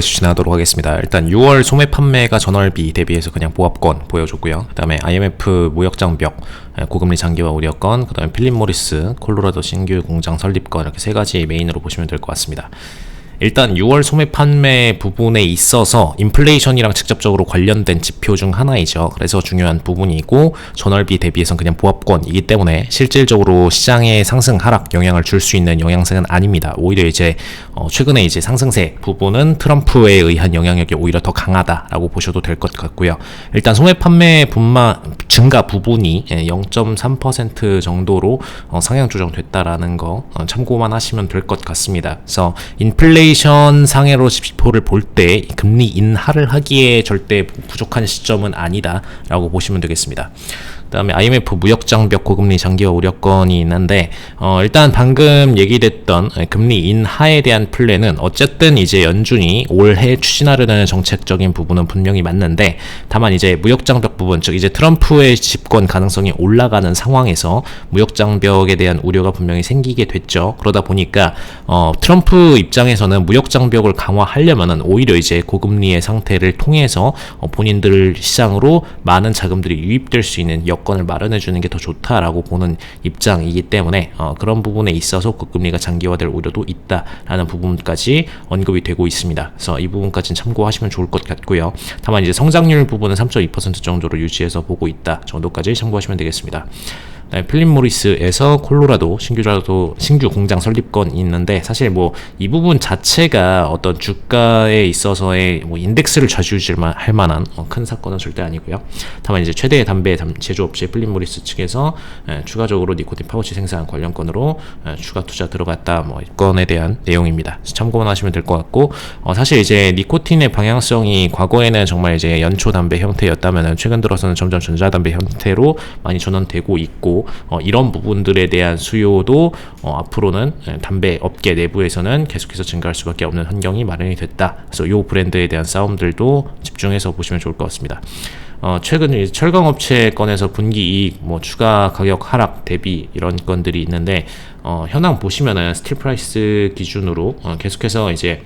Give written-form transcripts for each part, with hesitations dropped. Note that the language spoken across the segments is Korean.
진행하도록 하겠습니다. 일단 6월 소매 판매가 전월비 대비해서 그냥 보합권 보여줬고요. 그 다음에 IMF 무역장벽, 고금리 장기화 우려권, 그 다음에 필립 모리스 콜로라도 신규 공장 설립권, 이렇게 세 가지 메인으로 보시면 될 것 같습니다. 일단 6월 소매 판매 부분에 있어서 인플레이션이랑 직접적으로 관련된 지표 중 하나이죠. 그래서 중요한 부분이고, 전월비 대비해서는 그냥 보합권이기 때문에 실질적으로 시장의 상승 하락 영향을 줄 수 있는 영향성은 아닙니다. 오히려 이제 최근에 이제 상승세 부분은 트럼프에 의한 영향력이 오히려 더 강하다라고 보셔도 될 것 같고요. 일단 소매 판매 증가 부분이 0.3% 정도로 상향 조정됐다라는 거 참고만 하시면 될 것 같습니다. 그래서 인플레이션 상해로 지표를 볼 때 금리 인하를 하기에 절대 부족한 시점은 아니다라고 보시면 되겠습니다. 그 다음에 IMF 무역장벽 고금리 장기화 우려권이 있는데, 일단 방금 얘기됐던 금리 인하에 대한 플랜은 어쨌든 이제 연준이 올해 추진하려는 정책적인 부분은 분명히 맞는데, 다만 이제 무역장벽 부분, 즉 이제 트럼프의 집권 가능성이 올라가는 상황에서 무역장벽에 대한 우려가 분명히 생기게 됐죠. 그러다 보니까 트럼프 입장에서는 무역장벽을 강화하려면은 오히려 이제 고금리의 상태를 통해서 본인들 시장으로 많은 자금들이 유입될 수 있는 여건을 마련해 주는 게 더 좋다라고 보는 입장이기 때문에 그런 부분에 있어서 고금리가 장기화될 우려도 있다라는 부분까지 언급이 되고 있습니다. 그래서 이 부분까지는 참고하시면 좋을 것 같고요. 다만 이제 성장률 부분은 3.2% 정도로 유지해서 보고 있다 정도까지 참고하시면 되겠습니다. 필립 모리스에서 콜로라도 신규 공장 설립권이 있는데, 사실 뭐 이 부분 자체가 어떤 주가에 있어서의 뭐 인덱스를 좌지우지할 만한 큰 사건은 절대 아니고요. 다만 이제 최대의 담배 제조업체 필립 모리스 측에서 추가적으로 니코틴 파우치 생산 관련권으로 추가 투자 들어갔다, 뭐 건에 대한 내용입니다. 참고만 하시면 될 것 같고, 사실 이제 니코틴의 방향성이 과거에는 정말 이제 연초 담배 형태였다면은 최근 들어서는 점점 전자담배 형태로 많이 전환되고 있고, 이런 부분들에 대한 수요도 앞으로는 담배 업계 내부에서는 계속해서 증가할 수밖에 없는 환경이 마련이 됐다. 그래서 이 브랜드에 대한 싸움들도 집중해서 보시면 좋을 것 같습니다. 최근 철강업체 건에서 분기 이익, 뭐 추가 가격 하락 대비 이런 건들이 있는데, 현황 보시면은 스틸 프라이스 기준으로 계속해서 이제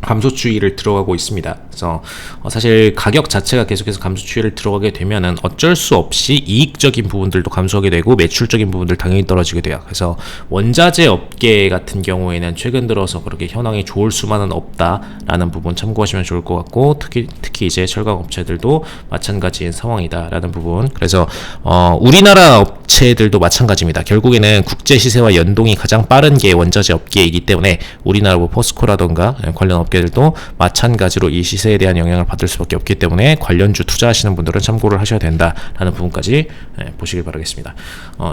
감소 추이를 들어가고 있습니다. 그래서 사실 가격 자체가 계속해서 감소 추이를 들어가게 되면은 어쩔 수 없이 이익적인 부분들도 감소하게 되고 매출적인 부분들 당연히 떨어지게 돼요. 그래서 원자재 업계 같은 경우에는 최근 들어서 그렇게 현황이 좋을 수만은 없다라는 부분 참고하시면 좋을 것 같고, 특히 이제 철강 업체들도 마찬가지인 상황이다라는 부분. 그래서 우리나라 업체들도 마찬가지입니다. 결국에는 국제 시세와 연동이 가장 빠른 게 원자재 업계이기 때문에 우리나라 뭐 포스코라던가 관련 업계들도 마찬가지로 이 시세에 대한 영향을 받을 수밖에 없기 때문에 관련주 투자하시는 분들은 참고를 하셔야 된다라는 부분까지 보시길 바라겠습니다.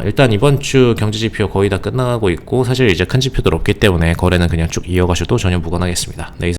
일단 이번 주 경제지표 거의 다 끝나가고 있고, 사실 이제 큰 지표들 없기 때문에 거래는 그냥 쭉 이어가셔도 전혀 무관하겠습니다. 네,